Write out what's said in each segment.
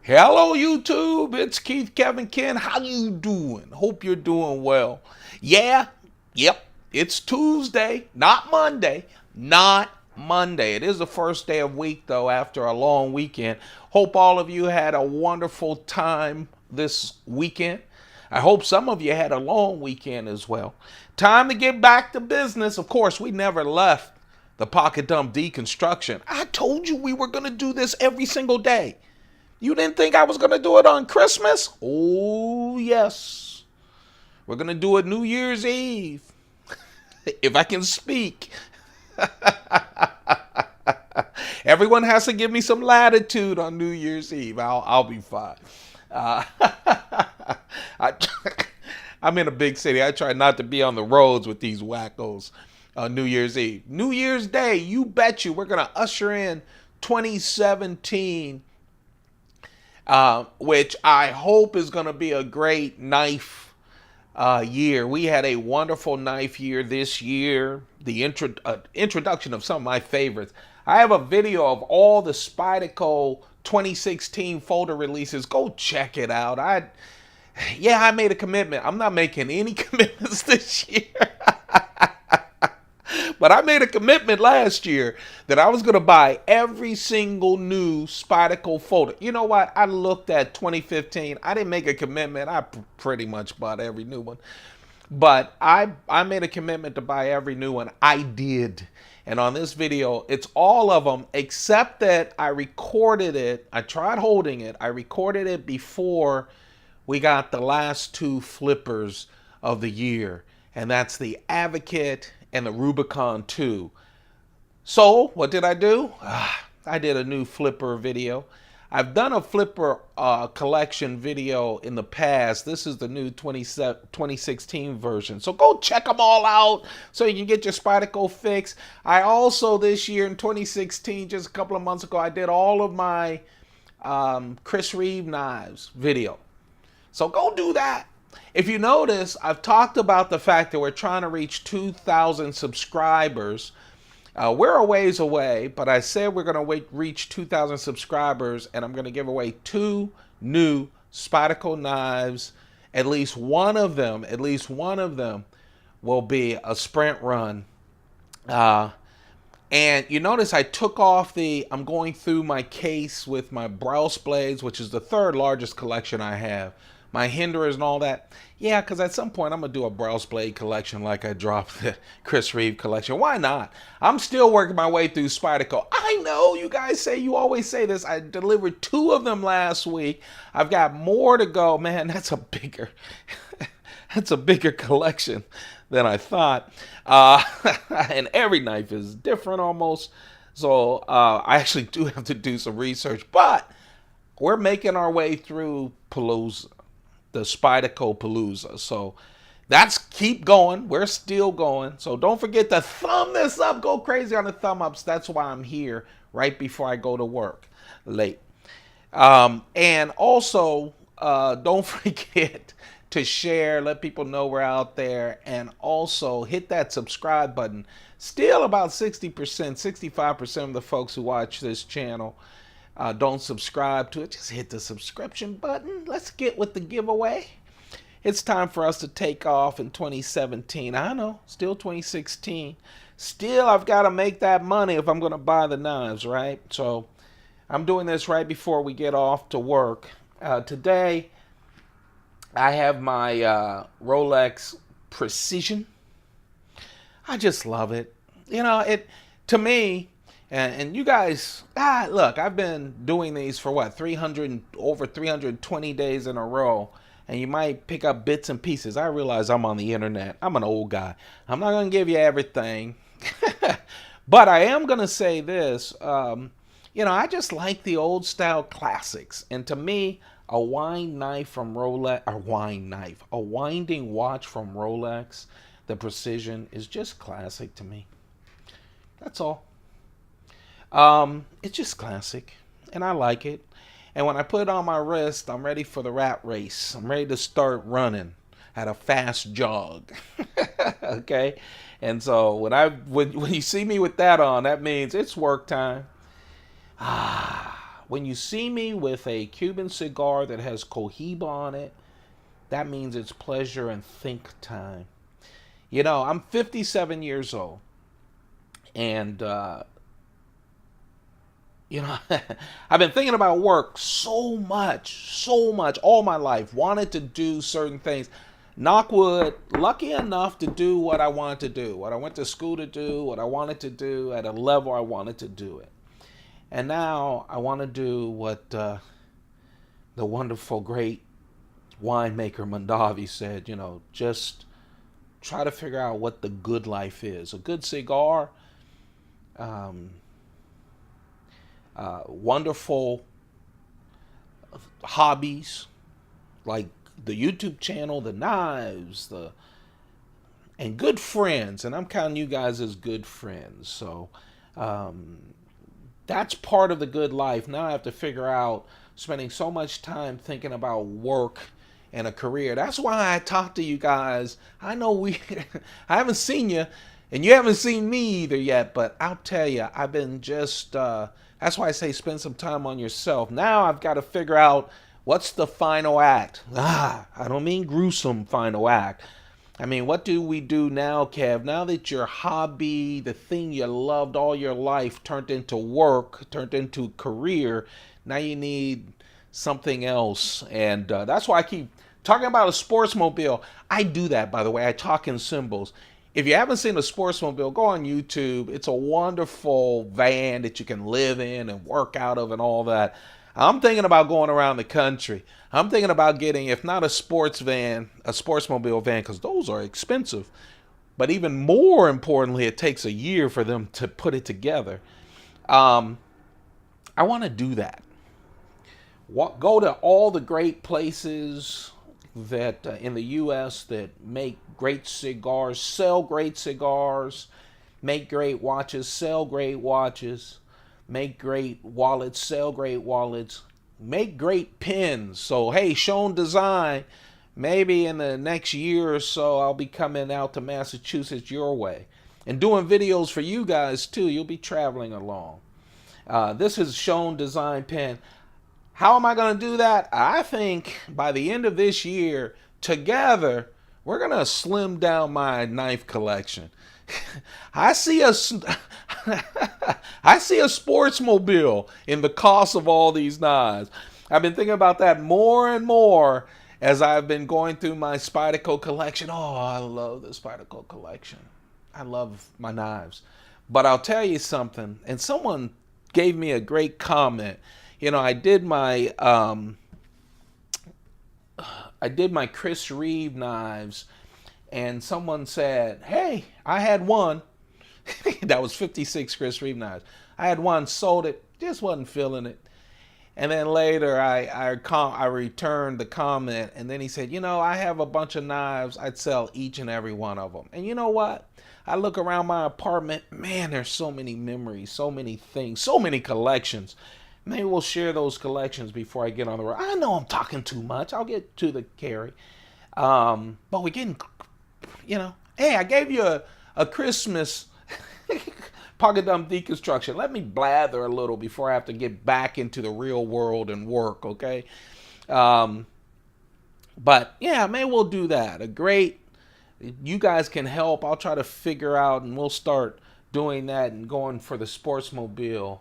Hello YouTube, it's Keith Kevin Ken. How you doing? Hope you're doing well. Yeah, yep, it's Tuesday, not Monday. Not Monday. It is the first day of week though after a long weekend. Hope all of you had a wonderful time this weekend. I hope some of you had a long weekend as well. Time to get back to business. Of course, we never left the pocket dump deconstruction. I told you we were going to do this every single day. You didn't think I was going to do it on Christmas? Oh, yes. We're going to do it New Year's Eve. If I can speak. Everyone has to give me some latitude on New Year's Eve. I'll be fine. Uh, I, I'm in a big city. I try not to be on the roads with these wackos on New Year's Eve. New Year's Day, you bet you, we're going to usher in 2017, which I hope is going to be a great knife year. We had a wonderful knife year this year. The introduction of some of my favorites. I have a video of all the Spyderco 2016 folder releases. Go check it out. I made a commitment. I'm not making any commitments this year. But I made a commitment last year that I was going to buy every single new Spyderco folder. You know what? I looked at 2015. I didn't make a commitment. I pretty much bought every new one. But I made a commitment to buy every new one. I did. And on this video, it's all of them except that I recorded it. I tried holding it. I recorded it before we got the last two flippers of the year. And that's the Advocate and the Rubicon 2. So, what did I do? I did a new flipper video. I've done a flipper collection video in the past. This is the new 2016 version. So go check them all out so you can get your Spyderco fix. I also, this year in 2016, just a couple of months ago, I did all of my Chris Reeve knives video. So go do that. If you notice, I've talked about the fact that we're trying to reach 2,000 subscribers. We're a ways away, but I said we're going to reach 2,000 subscribers, and I'm going to give away 2 new Spyderco knives. At least one of them will be a sprint run. And you notice I took off I'm going through my case with my Browse blades, which is the 3rd largest collection I have. My hinderers and all that. Yeah, because at some point I'm going to do a Browse blade collection like I dropped the Chris Reeve collection. Why not? I'm still working my way through Spyderco. I know you guys say, you always say this. I delivered 2 of them last week. I've got more to go. Man, that's a bigger, that's a bigger collection than I thought. And every knife is different almost. So I actually do have to do some research. But we're making our way through Palooza. The Spyderco Palooza. So that's keep going. We're still going. So don't forget to thumb this up. Go crazy on the thumb ups. That's why I'm here right before I go to work late. And also, don't forget to share. Let people know we're out there. And also hit that subscribe button. Still about 60%, 65% of the folks who watch this channel don't subscribe to it. Just hit the subscription button. Let's get with the giveaway. It's time for us to take off in 2017. I know, still 2016. Still, I've got to make that money if I'm going to buy the knives, right? So I'm doing this right before we get off to work. Today, I have my Rolex Precision. I just love it. You know, to me, and you guys, look, I've been doing these for what, over 320 days in a row. And you might pick up bits and pieces. I realize I'm on the internet. I'm an old guy. I'm not going to give you everything. But I am going to say this. You know, I just like the old style classics. And to me, a wine knife from Rolex, a winding watch from Rolex, the Precision, is just classic to me. That's all. It's just classic, and I like it. And when I put it on my wrist, I'm ready for the rat race. I'm ready to start running at a fast jog. Okay? And so when you see me with that on, that means it's work time. When you see me with a Cuban cigar that has Cohiba on it, that means it's pleasure and think time. You know, I'm 57 years old. And, you know, I've been thinking about work so much, all my life. Wanted to do certain things. Knock wood, lucky enough to do what I wanted to do, what I went to school to do, what I wanted to do at a level I wanted to do it. And now I want to do what the wonderful, great winemaker Mondavi said, you know, just try to figure out what the good life is. A good cigar, wonderful hobbies like the YouTube channel, the knives, and good friends. And I'm counting you guys as good friends. So that's part of the good life. Now I have to figure out spending so much time thinking about work and a career. That's why I talk to you guys. I know I haven't seen you, and you haven't seen me either yet, but I'll tell you, I've been just, that's why I say spend some time on yourself. Now I've got to figure out what's the final act. I don't mean gruesome final act. I mean, what do we do now, Kev? Now that your hobby, the thing you loved all your life, turned into work, turned into career, now you need something else. And that's why I keep talking about a sportsmobile. I do that, by the way. I talk in symbols. If you haven't seen a sportsmobile, go on YouTube. It's a wonderful van that you can live in and work out of and all that. I'm thinking about going around the country. I'm thinking about getting, if not a sports van, a sportsmobile van, because those are expensive. But even more importantly, it takes a year for them to put it together. I want to do that. Go to all the great places that in the U.S. that make great cigars, sell great cigars, make great watches, sell great watches, make great wallets, sell great wallets, make great pens. So, hey, Shown Design, maybe in the next year or so, I'll be coming out to Massachusetts your way and doing videos for you guys, too. You'll be traveling along. This is Shown Design pen. How am I going to do that? I think by the end of this year, together, we're going to slim down my knife collection. I see a sportsmobile in the cost of all these knives. I've been thinking about that more and more as I've been going through my Spyderco collection. Oh, I love the Spyderco collection. I love my knives. But I'll tell you something, and someone gave me a great comment. You know, I did my Chris Reeve knives, and someone said, hey, I had one. That was 56 Chris Reeve knives. I had one, sold it, just wasn't feeling it. And then later I returned the comment, and then he said, you know, I have a bunch of knives. I'd sell each and every one of them. And you know what? I look around my apartment, man, there's so many memories, so many things, so many collections. Maybe we'll share those collections before I get on the road. I know I'm talking too much. I'll get to the carry. But we're getting, you know, hey, I gave you a Christmas pocket dump deconstruction. Let me blather a little before I have to get back into the real world and work, okay? But yeah, maybe we'll do that. You guys can help. I'll try to figure out, and we'll start doing that and going for the sportsmobile.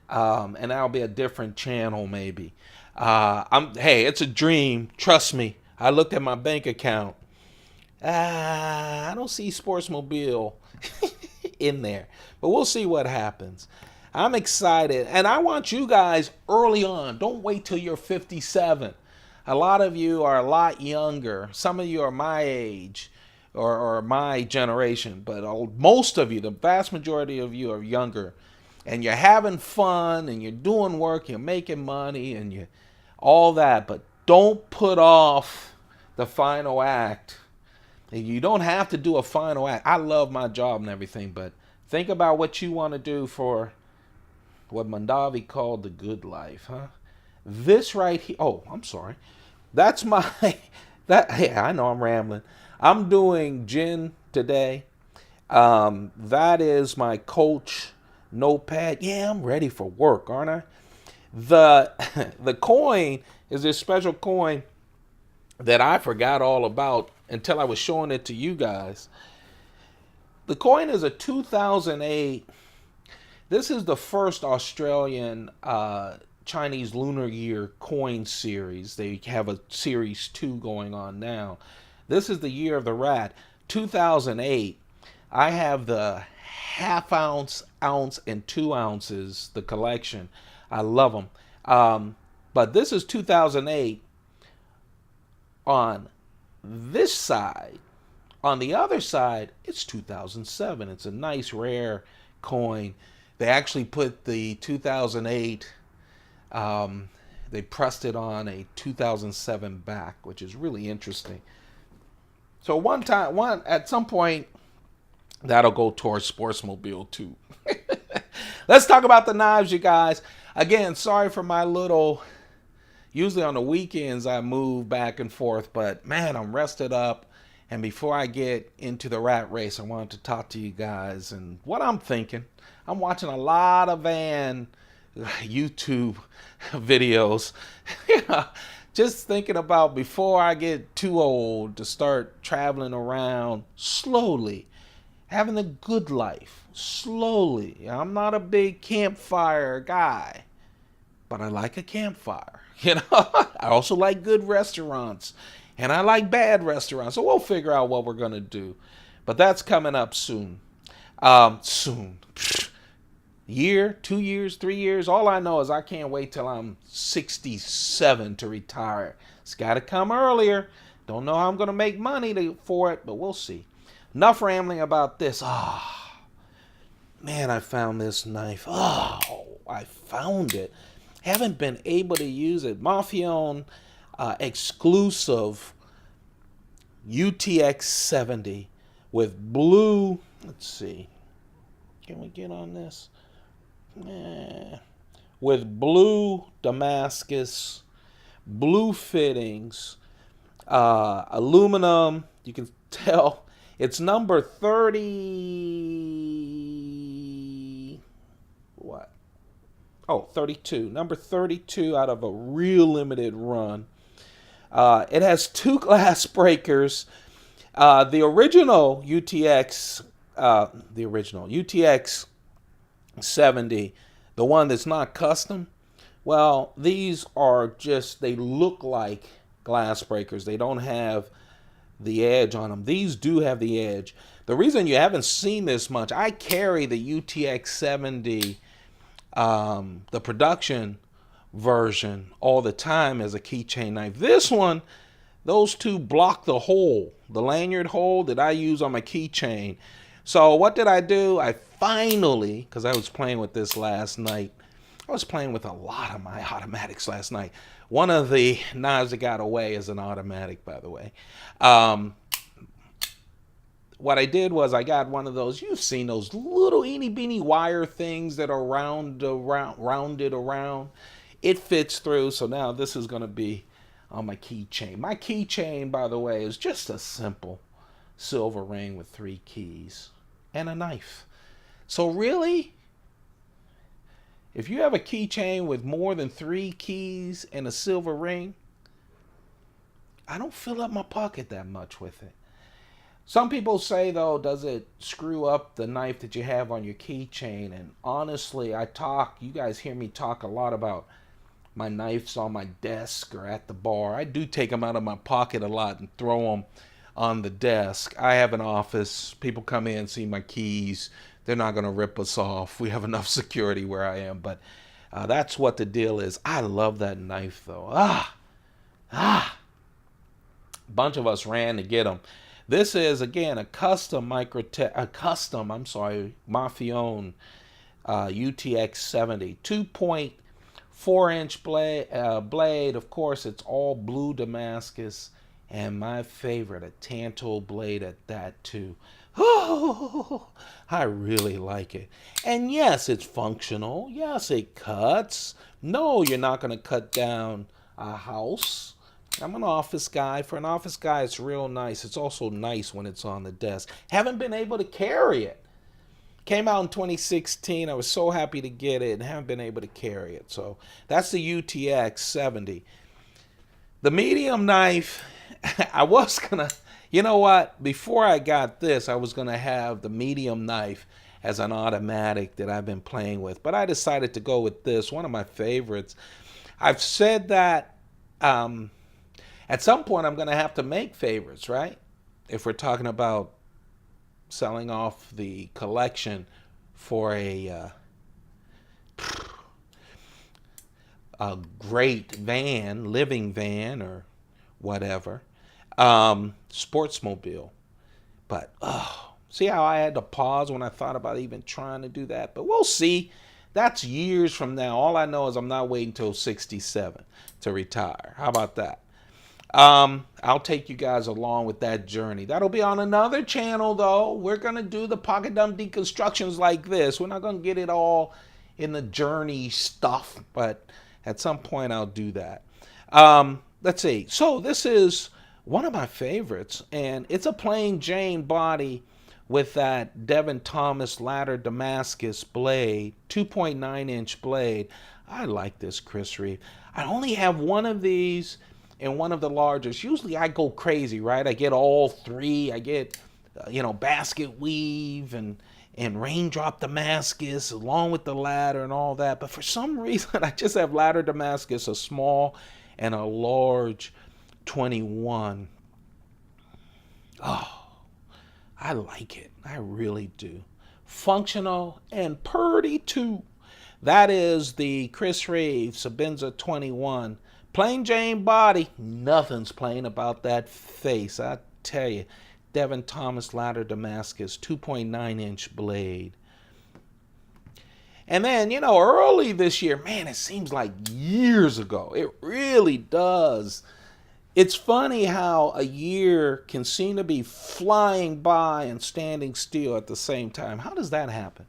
And that'll be a different channel maybe. Hey, it's a dream. Trust me. I looked at my bank account. I don't see sportsmobile in there. But we'll see what happens. I'm excited. And I want you guys early on. Don't wait till you're 57. A lot of you are a lot younger. Some of you are my age or my generation. But most of you, the vast majority of you are younger. And you're having fun, and you're doing work, you're making money, and all that. But don't put off the final act. And you don't have to do a final act. I love my job and everything, but think about what you want to do for what Mondavi called the good life, huh? This right here. Oh, I'm sorry. That's my. Hey, I know I'm rambling. I'm doing gin today. That is my Coach notepad. Yeah, I'm ready for work, aren't I? The the coin is this special coin that I forgot all about until I was showing it to you guys. The coin is a 2008. This is the first Australian Chinese Lunar Year coin series. They have a series 2 going on now. This is the year of the rat, 2008. I have the half ounce, ounce, and 2 ounces, the collection. I love them. But this is 2008 on this side. On the other side, it's 2007. It's a nice, rare coin. They actually put the 2008, they pressed it on a 2007 back, which is really interesting. So at some point, that'll go towards Sportsmobile too. Let's talk about the knives, you guys. Again, sorry for my little, usually on the weekends I move back and forth, but man, I'm rested up. And before I get into the rat race, I wanted to talk to you guys and what I'm thinking. I'm watching a lot of van YouTube videos. Just thinking about before I get too old to start traveling around slowly, having a good life slowly. I'm not a big campfire guy, but I like a campfire. I also like good restaurants. And I like bad restaurants, so we'll figure out what we're going to do. But that's coming up soon. Soon. Year, 2 years, 3 years. All I know is I can't wait till I'm 67 to retire. It's got to come earlier. Don't know how I'm going to make money for it, but we'll see. Enough rambling about this. Man, I found this knife. I found it. Haven't been able to use it. Mafia exclusive UTX-70 with blue, let's see, can we get on this? With blue Damascus, blue fittings, aluminum. You can tell it's number 30, what? Oh, 32. Number 32 out of a real limited run. It has 2 glass breakers. The original UTX 70, the one that's not custom, well, these are just, they look like glass breakers. They don't have the edge on them. These do have the edge. The reason you haven't seen this much, I carry the UTX-70, the production version, all the time as a keychain knife. This one, those 2 block the hole, the lanyard hole that I use on my keychain. So what did I do? I finally, because I was playing with this last night, I was playing with a lot of my automatics last night. One of the knives that got away is an automatic, by the way. What I did was I got one of those, you've seen those little eeny beeny wire things that are rounded around. It fits through, so now this is going to be on my keychain. My keychain, by the way, is just a simple silver ring with 3 keys and a knife. So really, if you have a keychain with more than 3 keys and a silver ring, I don't fill up my pocket that much with it. Some people say, though, does it screw up the knife that you have on your keychain? And honestly, you guys hear me talk a lot about my knives on my desk or at the bar. I do take them out of my pocket a lot and throw them on the desk. I have an office. People come in, see my keys. They're not going to rip us off. We have enough security where I am. But that's what the deal is. I love that knife, though. A bunch of us ran to get them. This is, again, a custom Microtech, Mafia UTX-70. 2.4-inch blade. Of course, it's all blue Damascus. And my favorite, a Tanto blade at that, too. Oh, I really like it. And yes, it's functional. Yes, it cuts. No, you're not going to cut down a house. I'm an office guy. For an office guy, it's real nice. It's also nice when it's on the desk. Haven't been able to carry it. Came out in 2016. I was so happy to get it and haven't been able to carry it. So that's the UTX-70. The medium knife, I was going to, you know what? Before I got this, I was going to have the medium knife as an automatic that I've been playing with. But I decided to go with this, one of my favorites. I've said that at some point I'm going to have to make favorites, right? If we're talking about selling off the collection for a great van, living van or whatever, sportsmobile. But see how I had to pause when I thought about even trying to do that? But we'll see. That's years from now. All I know is I'm not waiting until 67 to retire. How about that? I'll take you guys along with that journey. That'll be on another channel, though. We're going to do the pocket dump deconstructions like this. We're not going to get it all in the journey stuff, but at some point I'll do that. Let's see. So this is one of my favorites, and it's a plain Jane body with that Devin Thomas ladder Damascus blade, 2.9-inch blade. I like this, Chris Reeve. I only have one of these and one of the largest. Usually I go crazy, right? I get all three. I get, basket weave and raindrop Damascus along with the ladder and all that. But for some reason, I just have ladder Damascus, a small and a large 21. Oh, I like it. I really do. Functional and purty too. That is the Chris Reeve Sebenza 21. Plain Jane body. Nothing's plain about that face. I tell you. Devin Thomas ladder Damascus 2.9-inch blade. And then, early this year, man, it seems like years ago. It really does. It's funny how a year can seem to be flying by and standing still at the same time. How does that happen?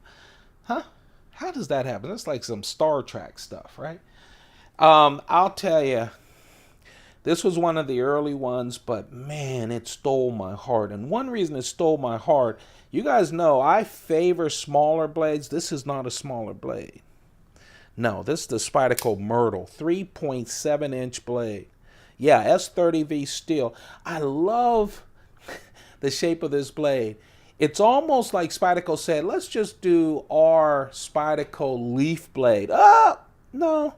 Huh? How does that happen? That's like some Star Trek stuff, right? I'll tell you, this was one of the early ones, but man, it stole my heart. And one reason it stole my heart, you guys know I favor smaller blades. This is not a smaller blade. No, this is the Spyderco Myrtle, 3.7-inch blade. Yeah, S30V steel. I love the shape of this blade. It's almost like Spyderco said, let's just do our Spyderco leaf blade. No.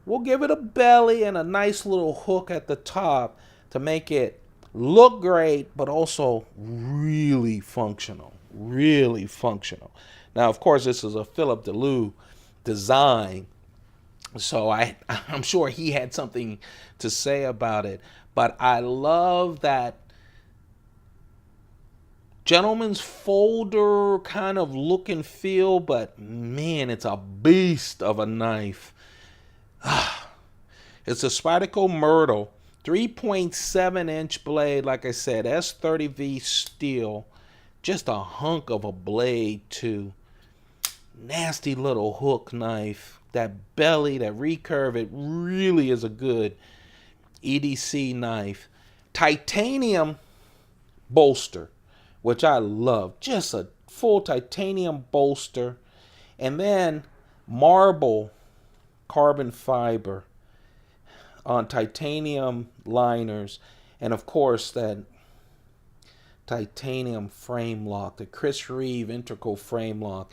We'll give it a belly and a nice little hook at the top to make it look great, but also really functional. Really functional. Now, of course, this is a Philip DeLue design, so I'm sure he had something to say about it. But I love that gentleman's folder kind of look and feel, but man, it's a beast of a knife. It's a Spyderco Myrtle, 3.7-inch blade, like I said, S30V steel. Just a hunk of a blade, too. Nasty little hook knife. That belly, that recurve, it really is a good EDC knife. Titanium bolster, which I love. Just a full titanium bolster. And then marble carbon fiber on titanium liners. And of course, that titanium frame lock, the Chris Reeve integral frame lock,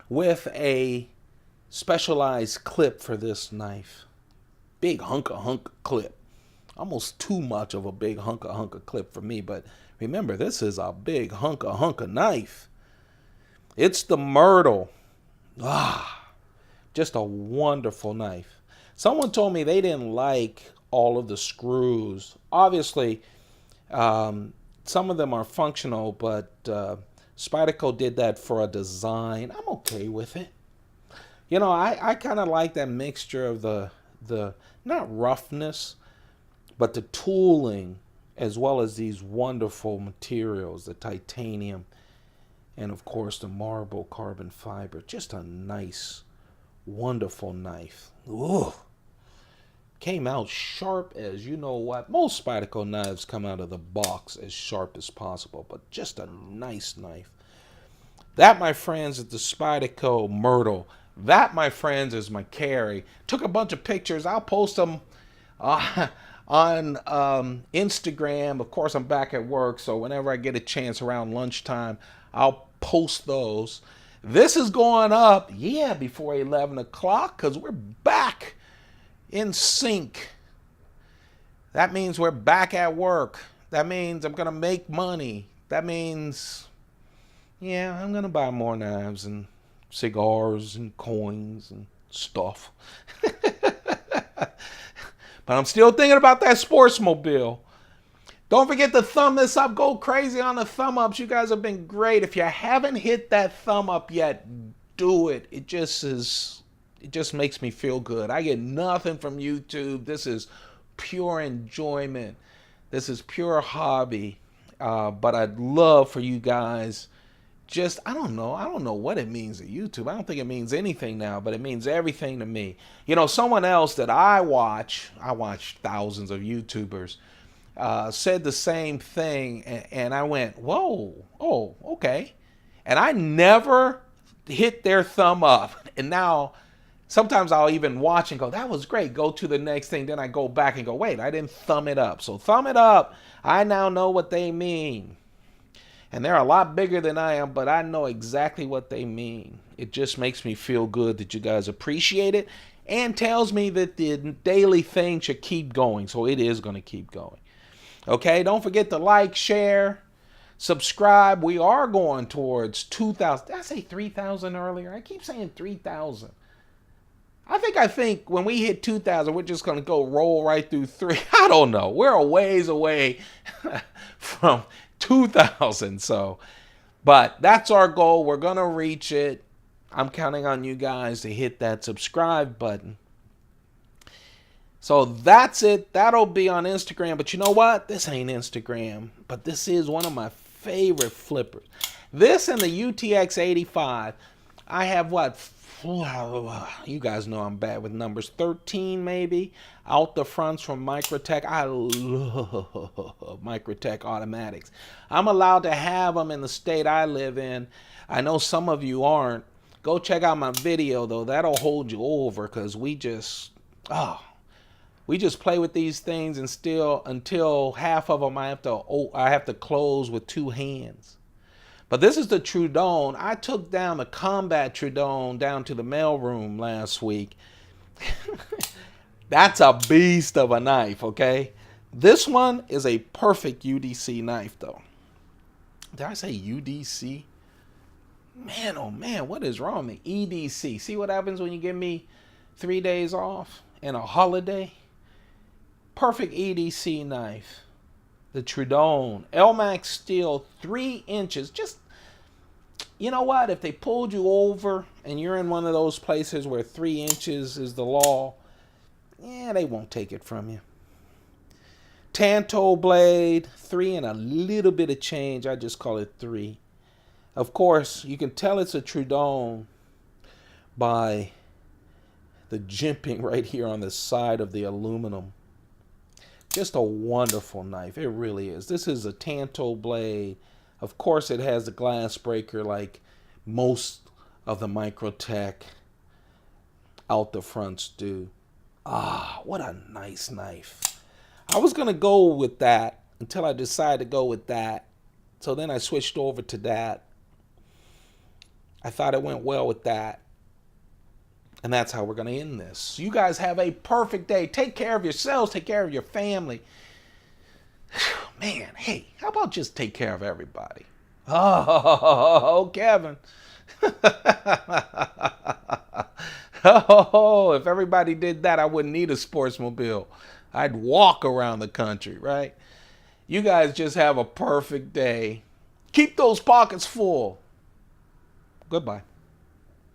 with a specialized clip for this knife. Big hunk of clip. Almost too much of a big hunk of clip for me, but remember, this is a big hunk of knife. It's the Myrtle. Just a wonderful knife. Someone told me they didn't like all of the screws. Obviously, some of them are functional, but Spyderco did that for a design. I'm okay with it. I kind of like that mixture of the not roughness, but the tooling, as well as these wonderful materials, the titanium, and of course the marble carbon fiber. Just a nice, wonderful knife. Ooh. Came out sharp as you know what. Most Spyderco knives come out of the box as sharp as possible, but just a nice knife. That, my friends, is the Spyderco Myrtle. That, my friends, is my carry. Took a bunch of pictures. I'll post them on Instagram. Of course, I'm back at work, so whenever I get a chance around lunchtime, I'll post those. This is going up, yeah, before 11 o'clock because we're back in sync. That means we're back at work. That means I'm going to make money. That means, yeah, I'm going to buy more knives and cigars and coins and stuff. But I'm still thinking about that sportsmobile. Don't forget to thumb this up. Go crazy on the thumb ups. You guys have been great. If you haven't hit that thumb up yet, do it. It just makes me feel good. I get nothing from YouTube. This is pure enjoyment. This is pure hobby. But I'd love for you guys just, I don't know what it means to YouTube. I don't think it means anything now, but it means everything to me. You know, someone else that I watch thousands of YouTubers, said the same thing, and I went, whoa, oh, okay. And I never hit their thumb up. And now sometimes I'll even watch and go, that was great. Go to the next thing. Then I go back and go, wait, I didn't thumb it up. So thumb it up. I now know what they mean. And they're a lot bigger than I am, but I know exactly what they mean. It just makes me feel good that you guys appreciate it and tells me that the daily thing should keep going. So it is going to keep going. Okay, don't forget to like, share, subscribe. We are going towards 2,000. Did I say 3,000 earlier? I keep saying 3,000. I think when we hit 2,000, we're just going to go roll right through 3. I don't know. We're a ways away from 2,000. So, but that's our goal. We're going to reach it. I'm counting on you guys to hit that subscribe button. So that's it. That'll be on Instagram. But you know what? This ain't Instagram. But this is one of my favorite flippers. This and the UTX-85. I have what? You guys know I'm bad with numbers. 13 maybe. Out the fronts from Microtech. I love Microtech automatics. I'm allowed to have them in the state I live in. I know some of you aren't. Go check out my video though. That'll hold you over because we just play with these things and still until half of them I have to close with 2 hands. But this is the Troodon. I took down the combat Troodon down to the mailroom last week. That's a beast of a knife, okay? This one is a perfect UDC knife though. Did I say UDC? Man, oh man, what is wrong with me? EDC. See what happens when you give me 3 days off and a holiday? Perfect EDC knife. The Troodon. LMAX steel, 3 inches. Just, you know what? If they pulled you over and you're in one of those places where 3 inches is the law, yeah, they won't take it from you. Tanto blade, 3 and a little bit of change. I just call it 3. Of course, you can tell it's a Troodon by the jimping right here on the side of the aluminum. Just a wonderful knife. It really is. This is a Tanto blade. Of course, it has the glass breaker like most of the Microtech out the fronts do. Ah, what a nice knife. I was going to go with that until I decided to go with that. So then I switched over to that. I thought it went well with that. And that's how we're going to end this. You guys have a perfect day. Take care of yourselves. Take care of your family. Man, hey, how about just take care of everybody? Oh, Kevin. Oh, if everybody did that, I wouldn't need a sportsmobile. I'd walk around the country, right? You guys just have a perfect day. Keep those pockets full. Goodbye.